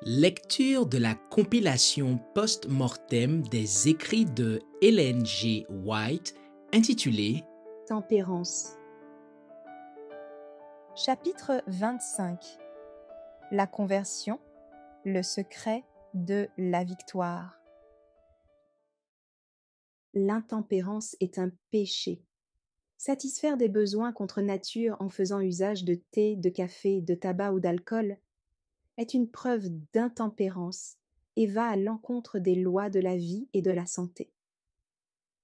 Lecture de la compilation post-mortem des écrits de Ellen G. White intitulée Tempérance. Chapitre 25. La conversion, le secret de la victoire. L'intempérance est un péché. Satisfaire des besoins contre nature en faisant usage de thé, de café, de tabac ou d'alcool est une preuve d'intempérance et va à l'encontre des lois de la vie et de la santé.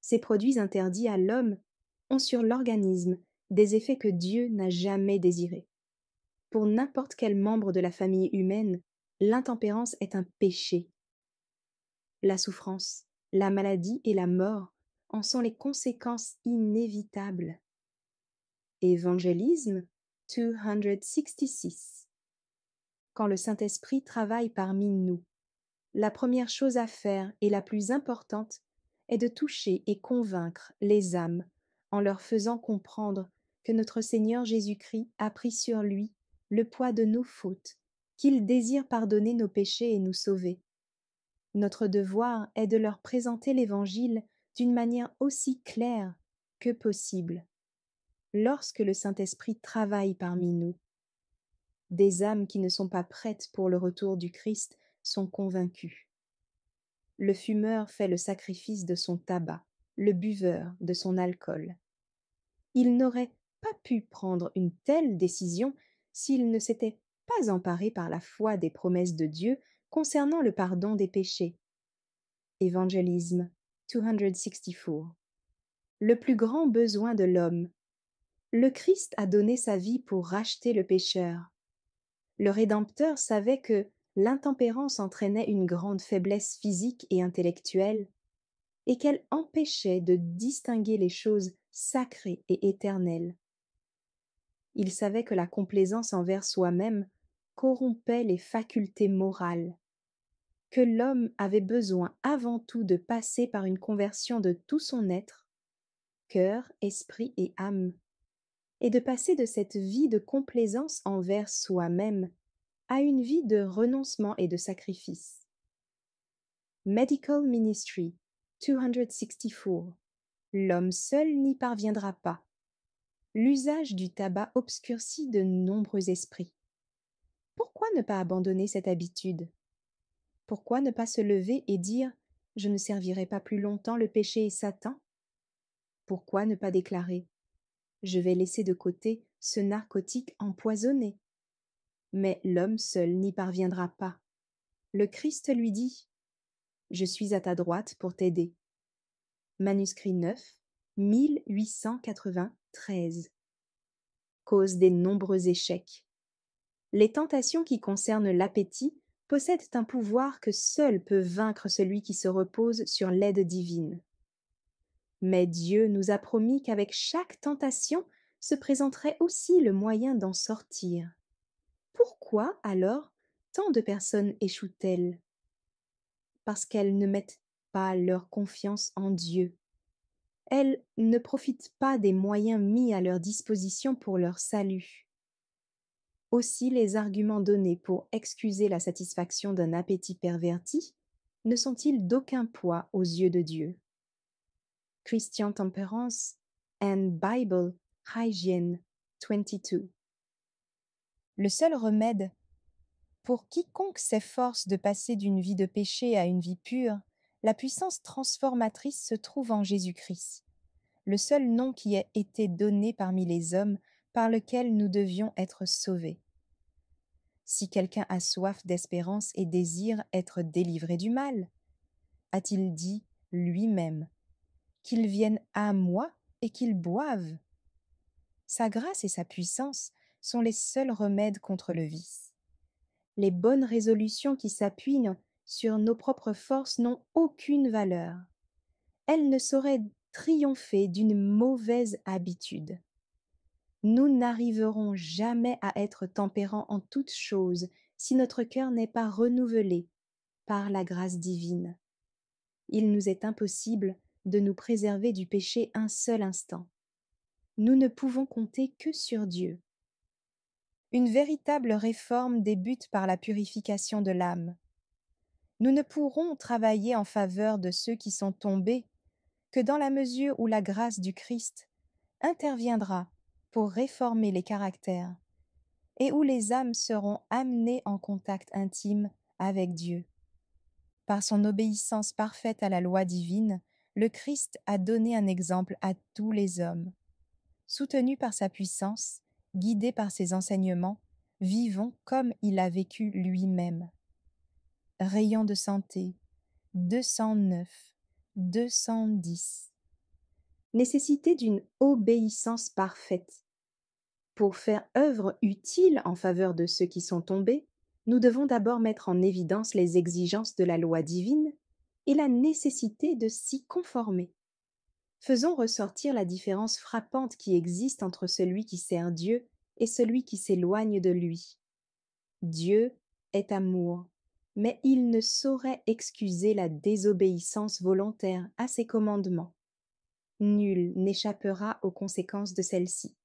Ces produits interdits à l'homme ont sur l'organisme des effets que Dieu n'a jamais désirés. Pour n'importe quel membre de la famille humaine, l'intempérance est un péché. La souffrance, la maladie et la mort en sont les conséquences inévitables. Évangélisme 266. Quand le Saint-Esprit travaille parmi nous, la première chose à faire et la plus importante est de toucher et convaincre les âmes en leur faisant comprendre que notre Seigneur Jésus-Christ a pris sur lui le poids de nos fautes, qu'il désire pardonner nos péchés et nous sauver. Notre devoir est de leur présenter l'Évangile d'une manière aussi claire que possible. Lorsque le Saint-Esprit travaille parmi nous, des âmes qui ne sont pas prêtes pour le retour du Christ sont convaincues. Le fumeur fait le sacrifice de son tabac, le buveur de son alcool. Il n'aurait pas pu prendre une telle décision s'il ne s'était pas emparé par la foi des promesses de Dieu concernant le pardon des péchés. Évangélisme 264. Le plus grand besoin de l'homme. Le Christ a donné sa vie pour racheter le pécheur. Le Rédempteur savait que l'intempérance entraînait une grande faiblesse physique et intellectuelle, et qu'elle empêchait de distinguer les choses sacrées et éternelles. Il savait que la complaisance envers soi-même corrompait les facultés morales, que l'homme avait besoin avant tout de passer par une conversion de tout son être, cœur, esprit et âme, et de passer de cette vie de complaisance envers soi-même à une vie de renoncement et de sacrifice. Medical Ministry 264. L'homme seul n'y parviendra pas. L'usage du tabac obscurcit de nombreux esprits. Pourquoi ne pas abandonner cette habitude? Pourquoi ne pas se lever et dire « Je ne servirai pas plus longtemps le péché et Satan » ? Pourquoi ne pas déclarer « Je vais laisser de côté ce narcotique empoisonné » ? Mais l'homme seul n'y parviendra pas. Le Christ lui dit « Je suis à ta droite pour t'aider ». Manuscrit 9, 1893. Cause des nombreux échecs. Les tentations qui concernent l'appétit possèdent un pouvoir que seul peut vaincre celui qui se repose sur l'aide divine. Mais Dieu nous a promis qu'avec chaque tentation se présenterait aussi le moyen d'en sortir. Pourquoi, alors, tant de personnes échouent-elles? Parce qu'elles ne mettent pas leur confiance en Dieu. Elles ne profitent pas des moyens mis à leur disposition pour leur salut. Aussi les arguments donnés pour excuser la satisfaction d'un appétit perverti ne sont-ils d'aucun poids aux yeux de Dieu. Christian Temperance and Bible Hygiene 22. Le seul remède pour quiconque s'efforce de passer d'une vie de péché à une vie pure, la puissance transformatrice se trouve en Jésus-Christ, le seul nom qui ait été donné parmi les hommes par lequel nous devions être sauvés. Si quelqu'un a soif d'espérance et désire être délivré du mal, a-t-il dit lui-même, qu'il vienne à moi et qu'il boive? Sa grâce et sa puissance sont les seuls remèdes contre le vice. Les bonnes résolutions qui s'appuient sur nos propres forces n'ont aucune valeur. Elles ne sauraient triompher d'une mauvaise habitude. Nous n'arriverons jamais à être tempérants en toutes choses si notre cœur n'est pas renouvelé par la grâce divine. Il nous est impossible de nous préserver du péché un seul instant. Nous ne pouvons compter que sur Dieu. Une véritable réforme débute par la purification de l'âme. Nous ne pourrons travailler en faveur de ceux qui sont tombés que dans la mesure où la grâce du Christ interviendra pour réformer les caractères et où les âmes seront amenées en contact intime avec Dieu. Par son obéissance parfaite à la loi divine, le Christ a donné un exemple à tous les hommes. Soutenu par sa puissance, guidé par ses enseignements, vivons comme il a vécu lui-même. Rayon de santé, 209, 210. Nécessité d'une obéissance parfaite. Pour faire œuvre utile en faveur de ceux qui sont tombés, nous devons d'abord mettre en évidence les exigences de la loi divine et la nécessité de s'y conformer. Faisons ressortir la différence frappante qui existe entre celui qui sert Dieu et celui qui s'éloigne de lui. Dieu est amour, mais il ne saurait excuser la désobéissance volontaire à ses commandements. Nul n'échappera aux conséquences de celle-ci.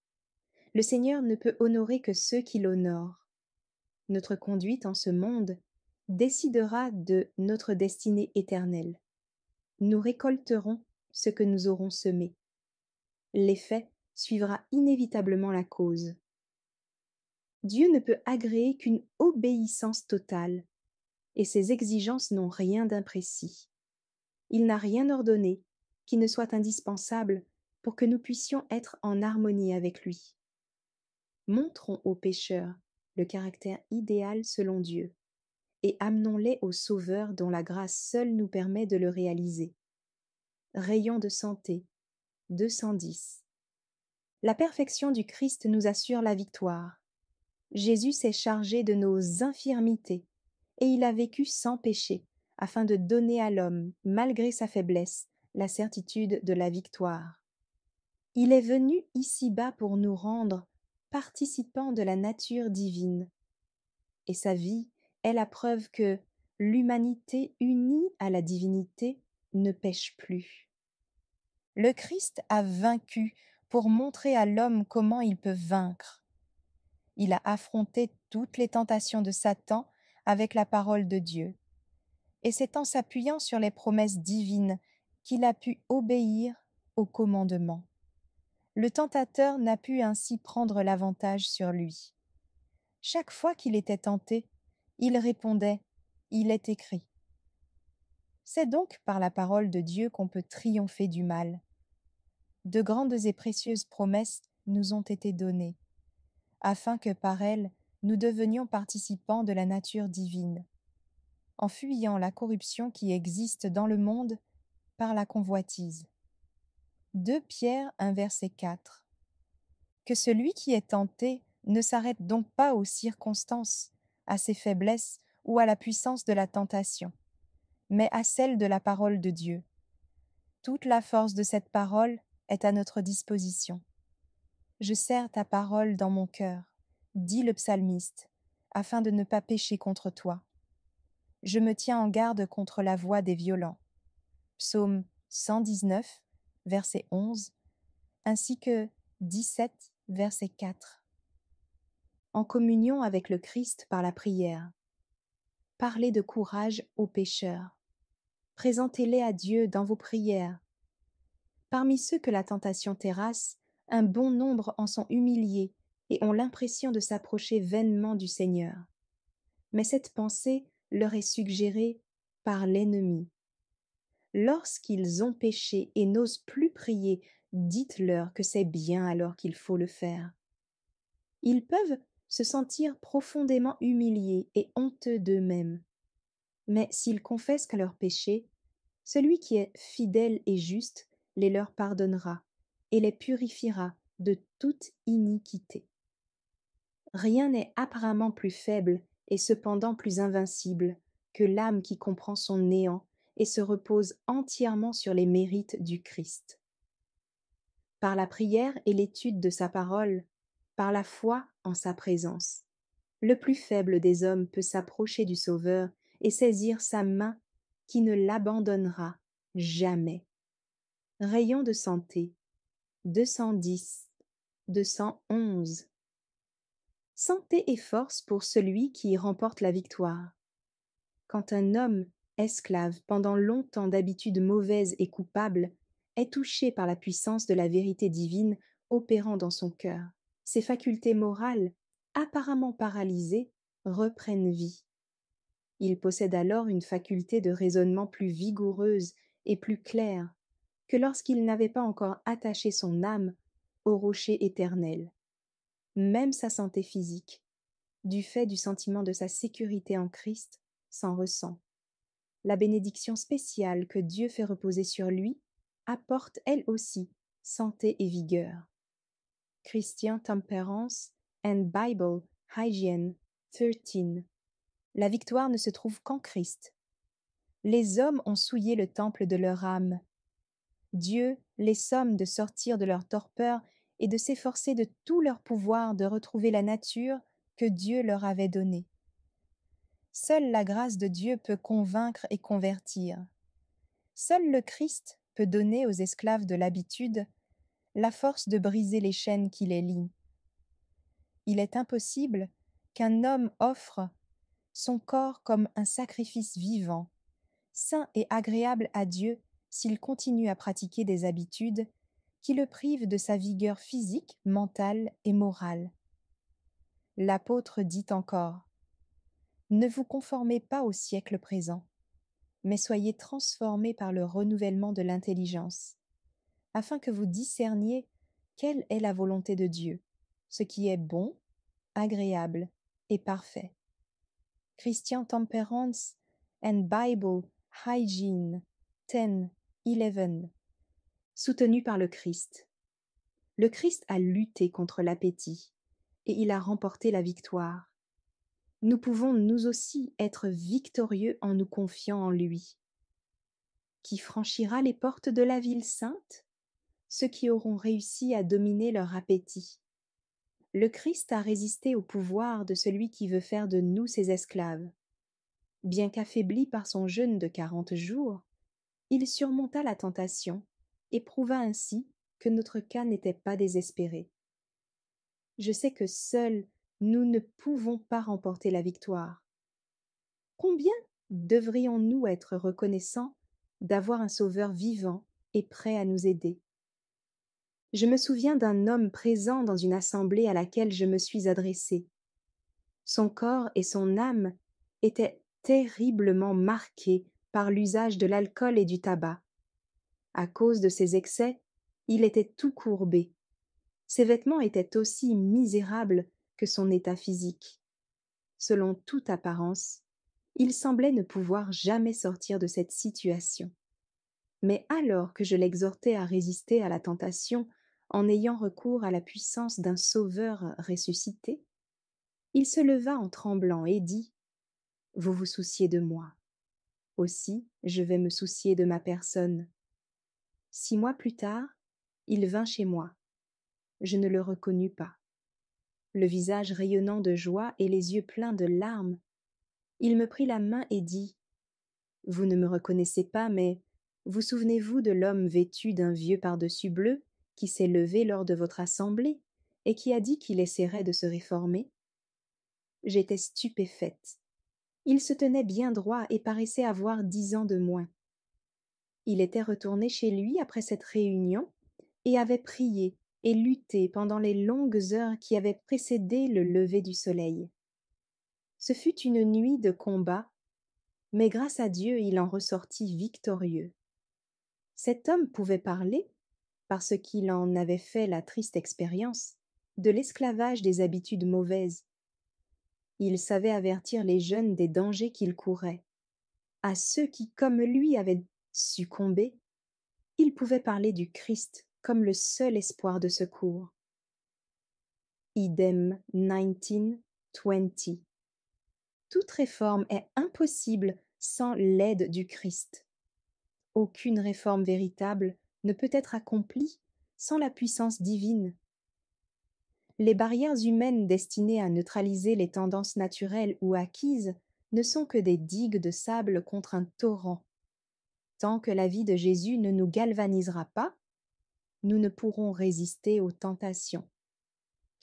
Le Seigneur ne peut honorer que ceux qui l'honorent. Notre conduite en ce monde décidera de notre destinée éternelle. Nous récolterons ce que nous aurons semé. L'effet suivra inévitablement la cause. Dieu ne peut agréer qu'une obéissance totale, et ses exigences n'ont rien d'imprécis. Il n'a rien ordonné qui ne soit indispensable pour que nous puissions être en harmonie avec lui. Montrons aux pécheurs le caractère idéal selon Dieu, et amenons-les au Sauveur dont la grâce seule nous permet de le réaliser. Rayon de santé, 210. La perfection du Christ nous assure la victoire. Jésus s'est chargé de nos infirmités, et il a vécu sans péché, afin de donner à l'homme, malgré sa faiblesse, la certitude de la victoire. Il est venu ici-bas pour nous rendre participants de la nature divine, et sa vie est la preuve que l'humanité unie à la divinité ne pêche plus. Le Christ a vaincu pour montrer à l'homme comment il peut vaincre. Il a affronté toutes les tentations de Satan avec la parole de Dieu, et c'est en s'appuyant sur les promesses divines qu'il a pu obéir aux commandements. Le tentateur n'a pu ainsi prendre l'avantage sur lui. Chaque fois qu'il était tenté, il répondait « Il est écrit ». C'est donc par la parole de Dieu qu'on peut triompher du mal. De grandes et précieuses promesses nous ont été données, afin que par elles nous devenions participants de la nature divine, en fuyant la corruption qui existe dans le monde par la convoitise. 2 Pierre 1 verset 4. Que celui qui est tenté ne s'arrête donc pas aux circonstances, à ses faiblesses ou à la puissance de la tentation, mais à celle de la parole de Dieu. Toute la force de cette parole est à notre disposition. Je serre ta parole dans mon cœur, dit le psalmiste, afin de ne pas pécher contre toi. Je me tiens en garde contre la voix des violents. Psaume 119, verset 11, ainsi que 17, verset 4. En communion avec le Christ par la prière. Parlez de courage aux pécheurs. Présentez-les à Dieu dans vos prières. Parmi ceux que la tentation terrasse, un bon nombre en sont humiliés et ont l'impression de s'approcher vainement du Seigneur. Mais cette pensée leur est suggérée par l'ennemi. Lorsqu'ils ont péché et n'osent plus prier, dites-leur que c'est bien alors qu'il faut le faire. Ils peuvent se sentir profondément humiliés et honteux d'eux-mêmes. Mais s'ils confessent leurs péchés, celui qui est fidèle et juste les leur pardonnera et les purifiera de toute iniquité. Rien n'est apparemment plus faible et cependant plus invincible que l'âme qui comprend son néant et se repose entièrement sur les mérites du Christ. Par la prière et l'étude de sa parole, par la foi en sa présence, le plus faible des hommes peut s'approcher du Sauveur et saisir sa main qui ne l'abandonnera jamais. Rayon de santé, 210, 211. Santé et force pour celui qui y remporte la victoire. Quand un homme, esclave pendant longtemps d'habitudes mauvaises et coupables, est touché par la puissance de la vérité divine opérant dans son cœur, ses facultés morales, apparemment paralysées, reprennent vie. Il possède alors une faculté de raisonnement plus vigoureuse et plus claire que lorsqu'il n'avait pas encore attaché son âme au rocher éternel. Même sa santé physique, du fait du sentiment de sa sécurité en Christ, s'en ressent. La bénédiction spéciale que Dieu fait reposer sur lui apporte elle aussi santé et vigueur. Christian Temperance and Bible Hygiene 13. La victoire ne se trouve qu'en Christ. Les hommes ont souillé le temple de leur âme. Dieu les somme de sortir de leur torpeur et de s'efforcer de tout leur pouvoir de retrouver la nature que Dieu leur avait donnée. Seule la grâce de Dieu peut convaincre et convertir. Seul le Christ peut donner aux esclaves de l'habitude la force de briser les chaînes qui les lient. Il est impossible qu'un homme offre son corps comme un sacrifice vivant, saint et agréable à Dieu s'il continue à pratiquer des habitudes qui le privent de sa vigueur physique, mentale et morale. L'apôtre dit encore : « Ne vous conformez pas au siècle présent, mais soyez transformés par le renouvellement de l'intelligence, afin que vous discerniez quelle est la volonté de Dieu, ce qui est bon, agréable et parfait. » Christian Temperance and Bible Hygiene 10-11. Soutenu par le Christ. Le Christ a lutté contre l'appétit et il a remporté la victoire. Nous pouvons nous aussi être victorieux en nous confiant en lui. Qui franchira les portes de la ville sainte ? Ceux qui auront réussi à dominer leur appétit. Le Christ a résisté au pouvoir de celui qui veut faire de nous ses esclaves. Bien qu'affaibli par son jeûne de 40 jours, il surmonta la tentation et prouva ainsi que notre cas n'était pas désespéré. Je sais que seuls nous ne pouvons pas remporter la victoire. Combien devrions-nous être reconnaissants d'avoir un Sauveur vivant et prêt à nous aider ? Je me souviens d'un homme présent dans une assemblée à laquelle je me suis adressée. Son corps et son âme étaient terriblement marqués par l'usage de l'alcool et du tabac. À cause de ses excès, il était tout courbé. Ses vêtements étaient aussi misérables que son état physique. Selon toute apparence, il semblait ne pouvoir jamais sortir de cette situation. Mais alors que je l'exhortais à résister à la tentation en ayant recours à la puissance d'un Sauveur ressuscité, il se leva en tremblant et dit : « Vous vous souciez de moi. Aussi, je vais me soucier de ma personne. » 6 mois plus tard, il vint chez moi. Je ne le reconnus pas. Le visage rayonnant de joie et les yeux pleins de larmes, il me prit la main et dit : « Vous ne me reconnaissez pas, mais vous souvenez-vous de l'homme vêtu d'un vieux pardessus bleu qui s'est levé lors de votre assemblée et qui a dit qu'il essaierait de se réformer ? » J'étais stupéfaite. Il se tenait bien droit et paraissait avoir 10 ans de moins. Il était retourné chez lui après cette réunion et avait prié et lutté pendant les longues heures qui avaient précédé le lever du soleil. Ce fut une nuit de combat, mais grâce à Dieu il en ressortit victorieux. Cet homme pouvait parler, parce qu'il en avait fait la triste expérience, de l'esclavage des habitudes mauvaises. Il savait avertir les jeunes des dangers qu'ils couraient. À ceux qui, comme lui, avaient succombé, il pouvait parler du Christ comme le seul espoir de secours. Idem 19:20. Toute réforme est impossible sans l'aide du Christ. Aucune réforme véritable ne peut être accomplie sans la puissance divine. Les barrières humaines destinées à neutraliser les tendances naturelles ou acquises ne sont que des digues de sable contre un torrent. Tant que la vie de Jésus ne nous galvanisera pas, nous ne pourrons résister aux tentations.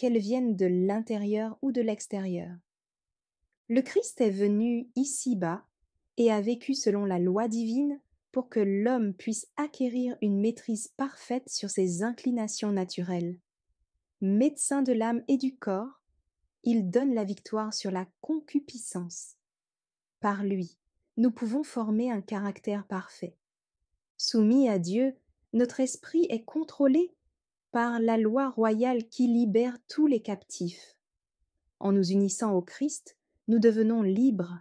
qu'elles viennent de l'intérieur ou de l'extérieur. Le Christ est venu ici-bas et a vécu selon la loi divine pour que l'homme puisse acquérir une maîtrise parfaite sur ses inclinations naturelles. Médecin de l'âme et du corps, il donne la victoire sur la concupiscence. Par lui, nous pouvons former un caractère parfait. Soumis à Dieu, notre esprit est contrôlé par la loi royale qui libère tous les captifs. En nous unissant au Christ, nous devenons libres.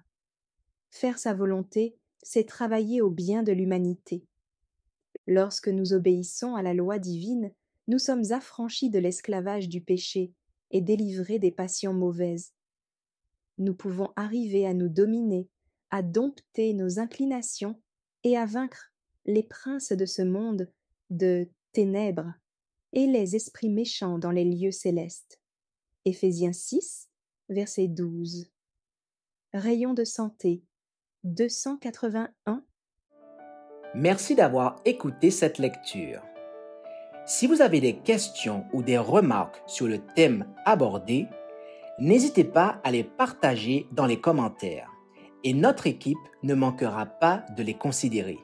Faire sa volonté, c'est travailler au bien de l'humanité. Lorsque nous obéissons à la loi divine, nous sommes affranchis de l'esclavage du péché et délivrés des passions mauvaises. Nous pouvons arriver à nous dominer, à dompter nos inclinations et à vaincre les princes de ce monde de ténèbres et les esprits méchants dans les lieux célestes. Éphésiens 6, verset 12. Rayon de santé 281. Merci d'avoir écouté cette lecture. Si vous avez des questions ou des remarques sur le thème abordé, n'hésitez pas à les partager dans les commentaires et notre équipe ne manquera pas de les considérer.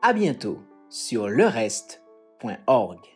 À bientôt sur lereste.org.